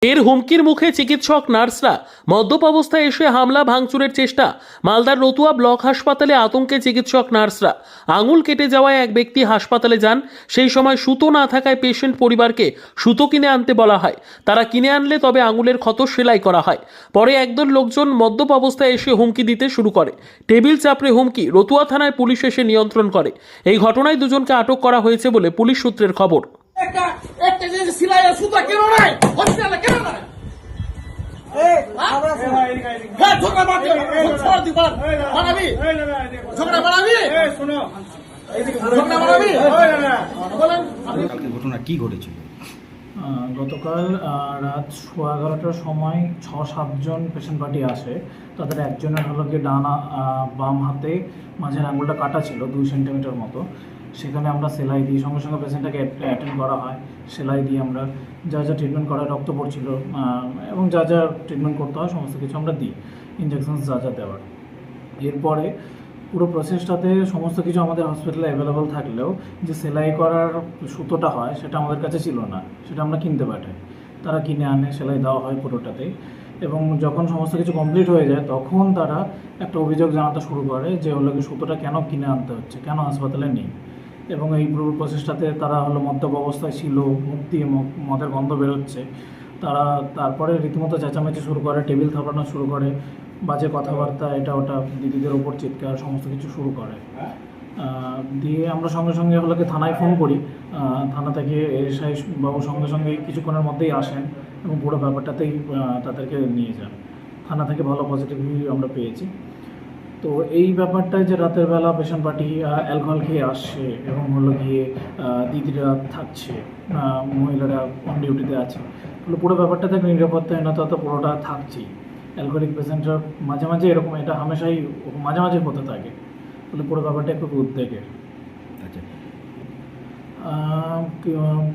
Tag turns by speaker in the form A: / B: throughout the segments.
A: এর হুমকির মুখে চিকিৎসক নার্সরা মদ্যপ অবস্থায় এসে হামলা ভাঙচুরের চেষ্টা। মালদার রতুয়া ব্লক হাসপাতালে আতঙ্কে চিকিৎসক নার্সরা। আঙুল কেটে যাওয়ায় এক ব্যক্তি হাসপাতালে যান। সেই সময় সুতো না থাকায় পেশেন্ট পরিবারকে সুতো কিনে আনতে বলা হয়। তারা কিনে আনলে তবে আঙুলের ক্ষত সেলাই করা হয়। পরে একদল লোকজন মদ্যপ অবস্থায় এসে হুমকি দিতে শুরু করে। টেবিল চাপড়ে হুমকি। রতুয়া থানায় পুলিশ এসে নিয়ন্ত্রণ করে। এই ঘটনায় দুজনকে আটক করা হয়েছে বলে পুলিশ সূত্রের খবর।
B: একটা যে সিলাইয়ের সুতা কেন নাই হসপিটালে কেন নাই ঝগড়া বাড়াবি ঝগড়া বাড়াবি ঝগড়া বাড়াবি বলেন
C: ঘটনা কি ঘটেছিল?
D: গতকাল রাত 11:15টার সময় 6-7 জন পেশেন্ট পার্টি আসে। তাদের একজনের হলো কি ডানা বাম হাতে মাঝের আঙুলটা কাটা ছিল 2 সেন্টিমিটার মতো। সেখানে আমরা সেলাই দিই, সঙ্গে সঙ্গে পেশেন্টটাকে অ্যাটেন্ড করা হয়। সেলাই দিয়ে আমরা যা যা ট্রিটমেন্ট করা, রক্ত পড়ছিল এবং যা যা ট্রিটমেন্ট করতে হয় সমস্ত কিছু আমরা দিই, ইনজেকশন যা যা দেওয়ার। এরপরে পুরো প্রসেসটাতে সমস্ত কিছু আমাদের হসপিটালে অ্যাভেলেবল থাকলেও যে সেলাই করার সুতোটা হয় সেটা আমাদের কাছে ছিল না, সেটা আমরা কিনতে পাঠাই। তারা কিনে আনে, সেলাই দেওয়া হয় পুরোটাতেই। এবং যখন সমস্ত কিছু কমপ্লিট হয়ে যায় তখন তারা একটা অভিযোগ জানাতে শুরু করে যে হলো কি সুতোটা কেন কিনে আনতে হচ্ছে, কেন হাসপাতালে নেই। এবং এই পুরো প্রসেসটাতে তারা হলো মদ্যপ অবস্থায় ছিল, মুখ দিয়ে মদের গন্ধ বেরোচ্ছে। তারা তারপরে রীতিমতো চেঁচামেচি শুরু করে, টেবিল থাপানো শুরু করে, বাজে কথাবার্তা, এটা ওটা, দিদিদের ওপর চিৎকার, সমস্ত কিছু শুরু করে। দিয়ে আমরা সঙ্গে সঙ্গে হলোকে থানায় ফোন করি। থানা থেকে এসআই বাবু সঙ্গে সঙ্গে কিছুক্ষণের মধ্যেই আসেন এবং পুরো ব্যাপারটাতেই তাদেরকে নিয়ে যান। থানা থেকে ভালো পজিটিভ রিভিউ আমরা পেয়েছি। তো এই ব্যাপারটায় যে রাতের বেলা পেশেন্ট পার্টি অ্যালকোহল খেয়ে আসছে এবং হলো গিয়ে দিদিরা থাকছে, মহিলারা অন ডিউটিতে আছে, পুরো ব্যাপারটাতে নিরাপত্তাহীনতা তো পুরোটা থাকছেই। অ্যালকোহলিক পেশেন্টরা মাঝে মাঝে এরকম, এটা হামেশাই মাঝে মাঝে হতে থাকে, বলে পুরো ব্যাপারটা একটু উদ্বেগের।
C: আচ্ছা,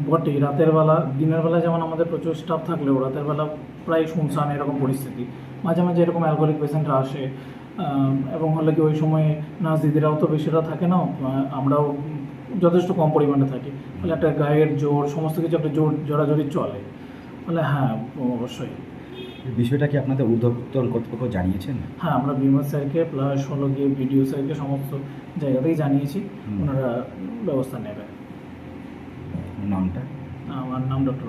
D: বটেই রাতের বেলা, দিনের বেলা যেমন আমাদের প্রচুর স্টাফ থাকলেও রাতের বেলা প্রায় শুনশান এরকম পরিস্থিতি। মাঝে মাঝে এরকম অ্যালকোহলিক পেশেন্টরা আসে এবং হলে কি ওই সময় নার্স দিদিরাও তো বেশিরা থাকে না, আমরাও যথেষ্ট কম পরিমাণে থাকি, ফলে একটা গায়ের জোর, সমস্ত কিছু একটা জোরাজোরি চলে। ফলে হ্যাঁ, অবশ্যই।
C: বিষয়টা কি আপনাদের ঊর্ধ্বতন কর্তৃপক্ষ জানিয়েছেন?
D: হ্যাঁ, আমরা বিমল স্যারকে প্লাস হলো গিয়ে বিডিও স্যারকে সমস্ত জায়গাতেই জানিয়েছি, ওনারা ব্যবস্থা নেবে।
C: নামটা?
D: আমার নাম ডক্টর